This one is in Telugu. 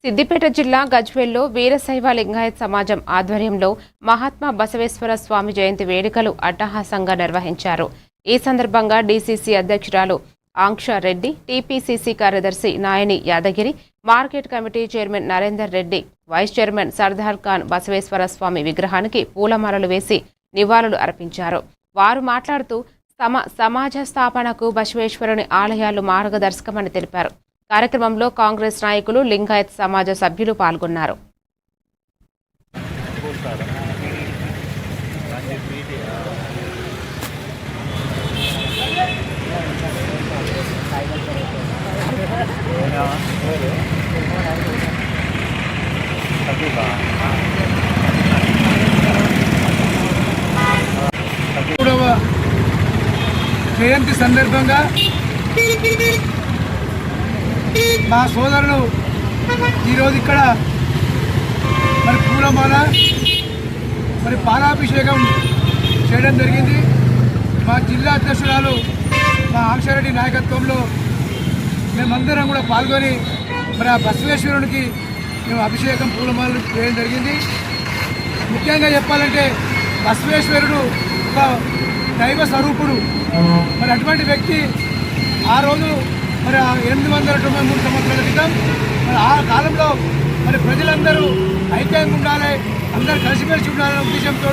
సిద్దిపేట జిల్లా గజ్వేల్లో వీరశైవ లింగాయత్ సమాజం ఆధ్వర్యంలో మహాత్మా బసవేశ్వర స్వామి జయంతి వేడుకలు అట్టహాసంగా నిర్వహించారు. ఈ సందర్భంగా డీసీసీ అధ్యక్షురాలు ఆంక్షారెడ్డి, టీపీసీసీ కార్యదర్శి Nayani Yadagiri, market committee chairman Narender Reddy, vice chairman Sardar Khan Basaveshwara Swamy విగ్రహానికి పూలమాలలు వేసి నివాళులు అర్పించారు. వారు మాట్లాడుతూ సమాజ స్థాపనకు బసవేశ్వరుని ఆలయాలు మార్గదర్శకమని తెలిపారు. కార్యక్రమంలో కాంగ్రెస్ నాయకులు, లింగాయత్ సమాజ సభ్యులు పాల్గొన్నారు. జయంతి సందర్భంగా మా సోదరులు ఈరోజు ఇక్కడ మరి పూలమాల మరి పాలాభిషేకం చేయడం జరిగింది. మా జిల్లా అధ్యక్షురాలు మా ఆంక్షారెడ్డి నాయకత్వంలో మేమందరం కూడా పాల్గొని మరి ఆ బసవేశ్వరునికి మేము అభిషేకం పూలమాలలు చేయడం జరిగింది. ముఖ్యంగా చెప్పాలంటే బసవేశ్వరుడు ఒక దైవ స్వరూపుడు. మరి అటువంటి వ్యక్తి ఆ రోజు మరి 893 సంవత్సరాల క్రితం మరి ఆ కాలంలో మరి ప్రజలందరూ ఐక్యంగా ఉండాలి, అందరూ కలిసిమెలిసి ఉండాలనే ఉద్దేశంతో